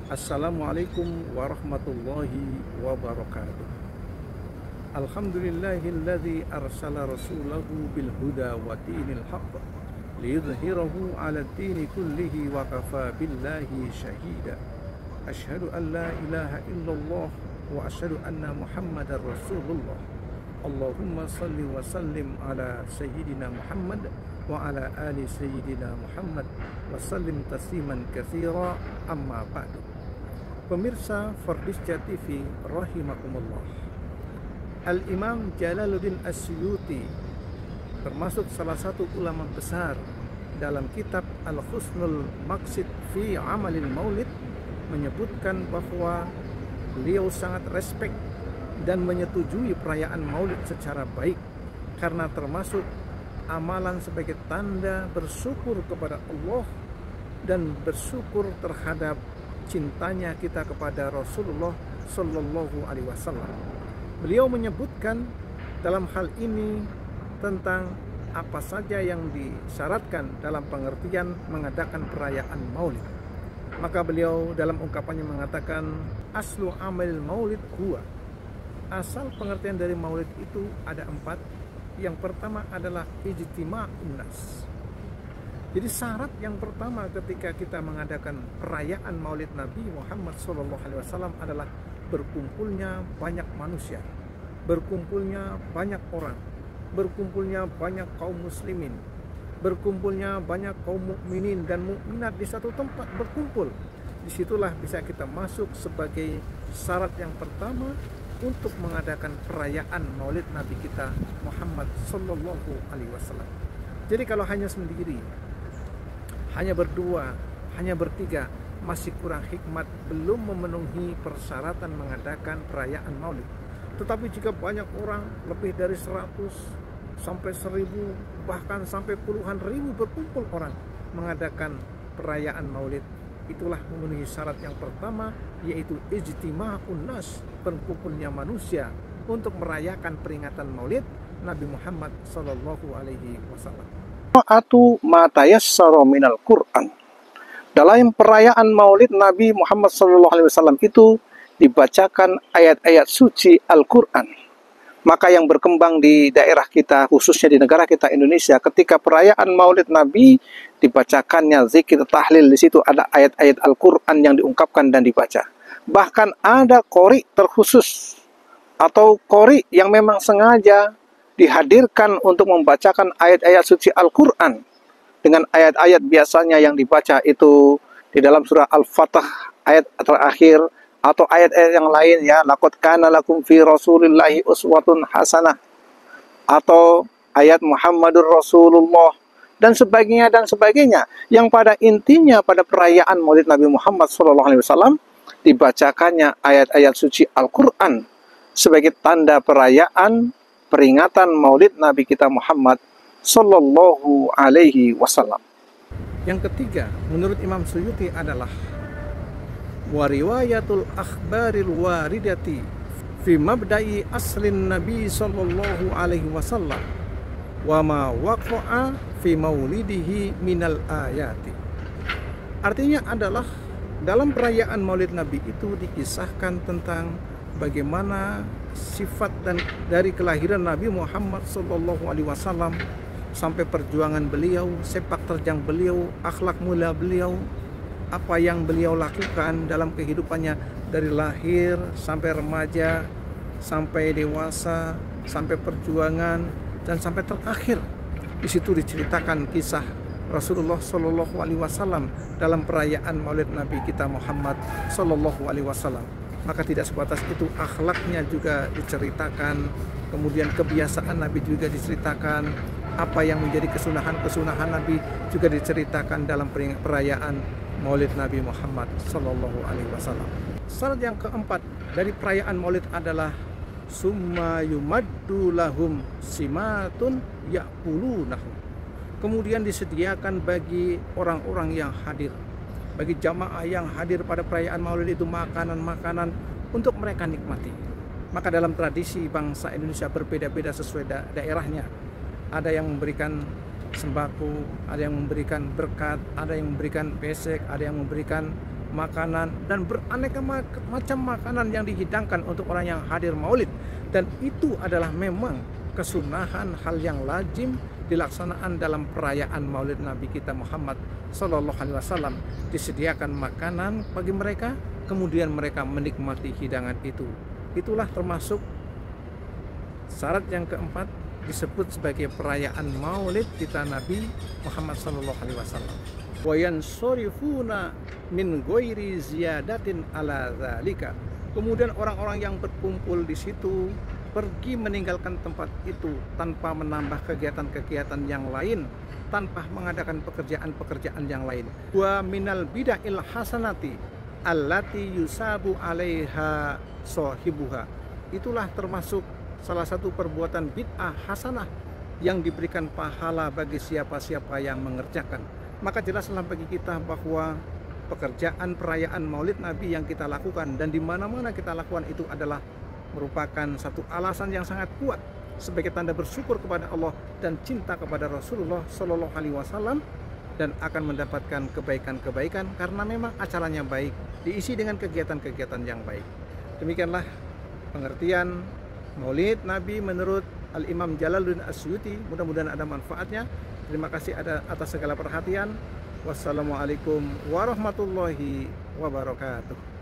Assalamualaikum warahmatullahi wabarakatuh. Alhamdulillahilladzi arsala rasulahu bil huda wa dinil haqq liyudhhirahu 'ala ad-dini kullihi wa kafa billahi shahida. Asyhadu an la ilaha illallah wa asyhadu anna Muhammadar Rasulullah. Allahumma salli wa sallim ala sayyidina Muhammad wa ala ali sayyidina Muhammad wa sallim tasliman katsira, amma ba'du. Pemirsa Fardisca TV rahimakumullah. Al-Imam Jalaluddin As-Suyuti termasuk salah satu ulama besar dalam kitab Al-Husnul Maqsid fi Amalil Maulid menyebutkan bahwa beliau sangat respek dan menyetujui perayaan Maulid secara baik karena termasuk amalan sebagai tanda bersyukur kepada Allah dan bersyukur terhadap cintanya kita kepada Rasulullah Sallallahu Alaihi Wasallam. Beliau menyebutkan dalam hal ini tentang apa saja yang disyaratkan dalam pengertian mengadakan perayaan Maulid. Maka beliau dalam ungkapannya mengatakan aslu amal maulid huwa. Asal pengertian dari maulid itu ada 4. Yang pertama adalah ijtima'un nas. Jadi syarat yang pertama ketika kita mengadakan perayaan Maulid Nabi Muhammad SAW adalah berkumpulnya banyak manusia, berkumpulnya banyak orang, berkumpulnya banyak kaum muslimin, berkumpulnya banyak kaum mukminin dan mukminat di satu tempat berkumpul. Disitulah bisa kita masuk sebagai syarat yang pertama untuk mengadakan perayaan Maulid Nabi kita Muhammad SAW. Jadi kalau hanya sendiri, hanya berdua, hanya bertiga, masih kurang hikmat, belum memenuhi persyaratan mengadakan perayaan Maulid. Tetapi jika banyak orang, lebih dari 100 sampai 1000, bahkan sampai puluhan ribu berkumpul orang mengadakan perayaan Maulid, itulah memenuhi syarat yang pertama, yaitu ijtima'un nas, berkumpulnya manusia untuk merayakan peringatan Maulid Nabi Muhammad sallallahu alaihi wasallam. Atau matayassara minal Quran. Dalam perayaan Maulid Nabi Muhammad SAW itu dibacakan ayat-ayat suci Al-Quran. Maka yang berkembang di daerah kita, khususnya di negara kita Indonesia, ketika perayaan Maulid Nabi dibacakannya zikir tahlil, di situ ada ayat-ayat Al-Quran yang diungkapkan dan dibaca. Bahkan ada qori terkhusus atau qori yang memang sengaja dihadirkan untuk membacakan ayat-ayat suci Al-Quran dengan ayat-ayat biasanya yang dibaca itu di dalam surah Al-Fatah ayat terakhir atau ayat-ayat yang lain, ya, laqad kana lakum fi rasulillahi uswatun hasanah, atau ayat Muhammadur Rasulullah dan sebagainya yang pada intinya pada perayaan Maulid Nabi Muhammad SAW dibacakannya ayat-ayat suci Al-Quran sebagai tanda perayaan peringatan Maulid Nabi kita Muhammad Sallallahu Alaihi Wasallam. Yang ketiga, menurut Imam Suyuti adalah wariwayatul akhbaril waridati fi mabda'i aslin Nabi Sallallahu Alaihi Wasallam wa ma waqa'a fi maulidihi minal ayati. Artinya adalah dalam perayaan Maulid Nabi itu dikisahkan tentang bagaimana sifat dan dari kelahiran Nabi Muhammad SAW sampai perjuangan beliau, sepak terjang beliau, akhlak mulia beliau, apa yang beliau lakukan dalam kehidupannya dari lahir sampai remaja, sampai dewasa, sampai perjuangan dan sampai terakhir. Di situ diceritakan kisah Rasulullah SAW dalam perayaan Maulid Nabi kita Muhammad SAW. Maka tidak sebatas itu, akhlaknya juga diceritakan, kemudian kebiasaan Nabi juga diceritakan, apa yang menjadi kesunahan Nabi juga diceritakan dalam perayaan Maulid Nabi Muhammad Sallallahu Alaihi Wasallam. Syarat yang keempat dari perayaan Maulid adalah summa yumaddu lahum simatun ya'kulunahu. Kemudian disediakan bagi orang-orang yang hadir, bagi jamaah yang hadir pada perayaan Maulid itu makanan-makanan untuk mereka nikmati. Maka dalam tradisi bangsa Indonesia berbeda-beda sesuai daerahnya. Ada yang memberikan sembako, ada yang memberikan berkat, ada yang memberikan pesek, ada yang memberikan makanan, dan beraneka macam makanan yang dihidangkan untuk orang yang hadir maulid. Dan itu adalah memang kesunahan, hal yang lazim dilaksanaan dalam perayaan maulid Nabi kita Muhammad Sallallahu Alaihi Wasallam. Disediakan makanan bagi mereka, kemudian mereka menikmati hidangan itu. Itulah termasuk syarat yang keempat disebut sebagai perayaan maulid kita Nabi Muhammad Sallallahu Alaihi Wasallam. Wa yansorifuna min ghairi ziyadatin ala dzalika. Kemudian orang-orang yang berkumpul di situ pergi meninggalkan tempat itu tanpa menambah kegiatan-kegiatan yang lain, tanpa mengadakan pekerjaan-pekerjaan yang lain. Wa minal bid'il hasanati allati yusabu 'alaiha sahibuha. Itulah termasuk salah satu perbuatan bid'ah hasanah yang diberikan pahala bagi siapa-siapa yang mengerjakan. Maka jelaslah bagi kita bahwa pekerjaan perayaan maulid Nabi yang kita lakukan dan di mana-mana kita lakukan itu adalah merupakan satu alasan yang sangat kuat sebagai tanda bersyukur kepada Allah dan cinta kepada Rasulullah Shallallahu Alaihi Wasallam, dan akan mendapatkan kebaikan-kebaikan karena memang acaranya baik, diisi dengan kegiatan-kegiatan yang baik. Demikianlah pengertian maulid Nabi menurut Al-Imam Jalaluddin Asyuti. Mudah-mudahan ada manfaatnya. Terima kasih atas segala perhatian. Wassalamualaikum warahmatullahi wabarakatuh.